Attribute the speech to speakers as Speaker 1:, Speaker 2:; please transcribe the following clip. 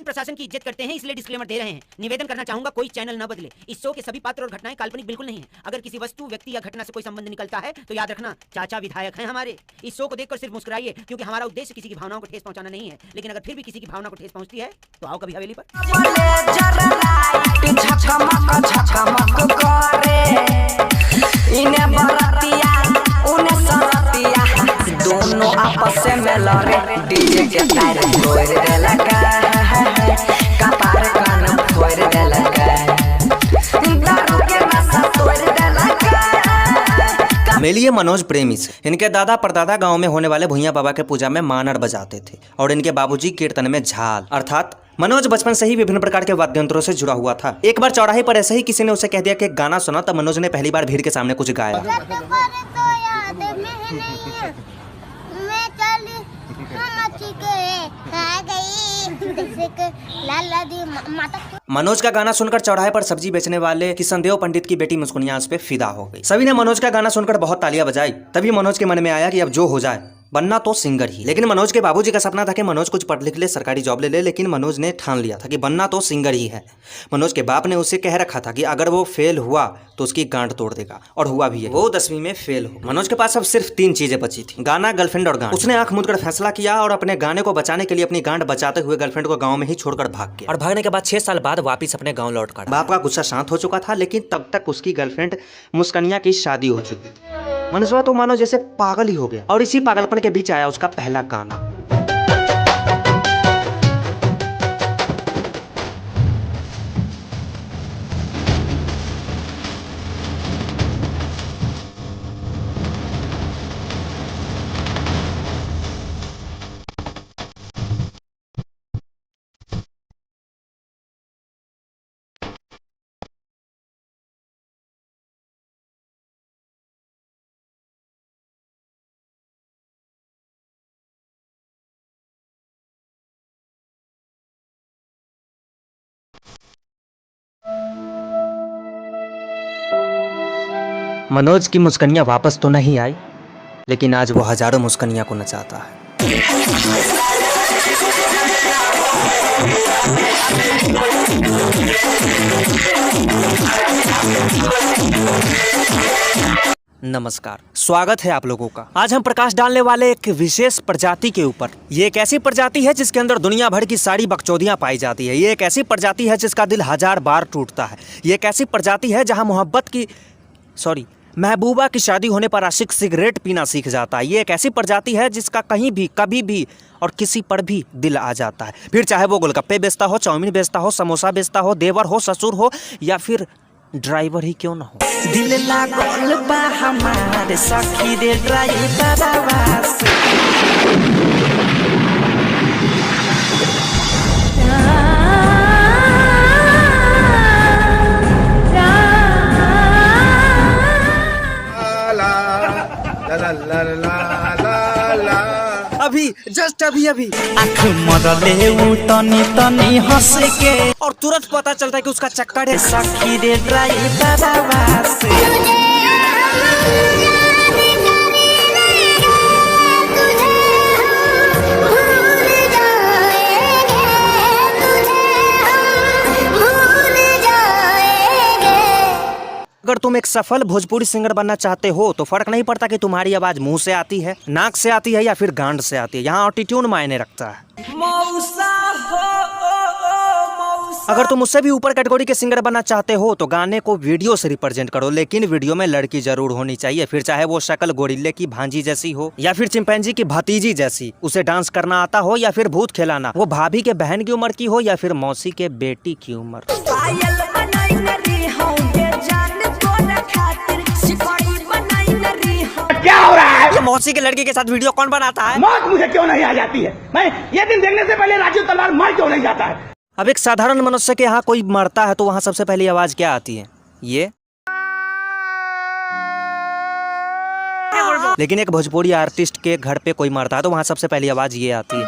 Speaker 1: प्रशासन की इज्जत करते हैं, इसलिए डिस्क्लेमर दे रहे हैं। निवेदन करना चाहूंगा, कोई चैनल न बदले। इस शो के सभी पात्र और घटनाएं काल्पनिक बिल्कुल नहीं है। अगर किसी वस्तु, व्यक्ति या घटना से कोई संबंध निकलता है तो याद रखना चाचा विधायक हैं हमारे। इस शो को देखकर सिर्फ मुस्कुराइए, क्योंकि हमारा उद्देश्य किसी की भावनाओं को ठेस पहुंचाना नहीं है। लेकिन अगर फिर भी किसी की भावना को ठेस पहुंचती है तो आओ कभी हवेली पर।
Speaker 2: दोनों आपस में लड़े, डीजे के तार फोड़ दे लगा, कपार कान फोड़ दे लगा, दारू के नशा तोड़ दे लगा।
Speaker 3: मिलिए मनोज प्रेमी से। इनके दादा परदादा गांव में होने वाले भुइयां बाबा के पूजा में मानड़ बजाते थे और इनके बाबूजी कीर्तन में झाल। अर्थात मनोज बचपन से ही विभिन्न प्रकार के वाद्य यंत्रों से जुड़ा हुआ था। एक बार चौराहे पर ऐसे ही किसी ने उसे कह दिया कि एक गाना सुना, तब मनोज ने पहली बार भीड़ के सामने कुछ गाया। मनोज का गाना सुनकर चौराहे पर सब्जी बेचने वाले किशनदेव पंडित की बेटी मुस्कुनिया उस पे फिदा हो गई। सभी ने मनोज का गाना सुनकर बहुत तालियां बजाई। तभी मनोज के मन में आया कि अब जो हो जाए, बनना तो सिंगर ही। लेकिन मनोज के बाबूजी का सपना था कि मनोज कुछ पढ़ लिख ले, सरकारी जॉब ले ले, लेकिन मनोज ने ठान लिया था कि बनना तो सिंगर ही है। मनोज के बाप ने उसे कह रखा था कि अगर वो फेल हुआ तो उसकी गांड तोड़ देगा, और हुआ भी है। वो 10वीं में फेल हो। मनोज के पास अब सिर्फ 3 चीजें बची थी, गाना, गर्लफ्रेंड और गांड। उसने आंख मूंदकर फैसला किया और अपने गाने को बचाने के लिए अपनी गांड बचाते हुए गर्लफ्रेंड को गाँव में ही छोड़कर भाग गया। और भागने के बाद 6 साल बाद वापिस अपने गाँव लौट कर। बाप का गुस्सा शांत हो चुका था, लेकिन तब तक उसकी गर्लफ्रेंड मुस्कुनिया की शादी हो चुकी। मनोजवा तो मानो जैसे पागल ही हो गया, और इसी पागलपन के बीच आया उसका पहला गाना। मनोज की मुस्कुनिया वापस तो नहीं आई, लेकिन आज वो हजारों मुस्कुनिया को नचाता है। नमस्कार, स्वागत है आप लोगों का। आज हम प्रकाश डालने वाले एक विशेष प्रजाति के ऊपर। ये एक ऐसी प्रजाति है जिसके अंदर दुनिया भर की सारी बकचोदियां पाई जाती है। ये एक ऐसी प्रजाति है जिसका दिल 1000 बार टूटता है। ये एक ऐसी प्रजाति है जहां महबूबा की शादी होने पर आशिक सिगरेट पीना सीख जाता है। ये एक ऐसी प्रजाति है जिसका कहीं भी, कभी भी और किसी पर भी दिल आ जाता है। फिर चाहे वो गोलगप्पे बेचता हो, चाउमीन बेचता हो, समोसा बेचता हो, देवर हो, ससुर हो, या फिर ड्राइवर ही क्यों ना हो।
Speaker 2: दिल लागल बा हमारे सखी रे ड्राइवरवा से।
Speaker 3: अभी जस्ट अभी
Speaker 2: आँख मरले उ तनी तनी हंस के,
Speaker 3: और तुरंत पता चलता है कि उसका चक्कर है।
Speaker 2: सखी रे ड्राइवरवा से।
Speaker 3: अगर तुम एक सफल भोजपुरी सिंगर बनना चाहते हो तो फर्क नहीं पड़ता कि तुम्हारी आवाज मुंह से आती है, नाक से आती है या फिर गांड से आती है। यहाँ ऑटोट्यून मायने रखता है।
Speaker 2: मौसा हो
Speaker 3: अगर तुम उससे भी ऊपर कैटेगरी के सिंगर बनना चाहते हो तो गाने को वीडियो से रिप्रेजेंट करो, लेकिन वीडियो में लड़की जरूर होनी चाहिए। फिर चाहे वो शक्ल गोरिल्ले की भांजी जैसी हो या फिर चिंपैंजी की भतीजी जैसी, उसे डांस करना आता हो या फिर भूत खिलाना, वो भाभी के बहन की उम्र की हो या फिर मौसी के बेटी की उम्र।
Speaker 4: क्या हो रहा है?
Speaker 3: ये मौसी के लड़के के साथ वीडियो कौन बनाता है?
Speaker 4: मौत मुझे क्यों नहीं आ जाती है? मैं ये दिन देखने से पहले राजू तलवार मर क्यों नहीं जाता है?
Speaker 3: अब एक साधारण मनुष्य के यहाँ कोई मरता है तो वहाँ सबसे पहली आवाज क्या आती है? ये। लेकिन एक भोजपुरी आर्टिस्ट के घर पे कोई मरता है तो वहाँ सबसे पहली आवाज ये आती है।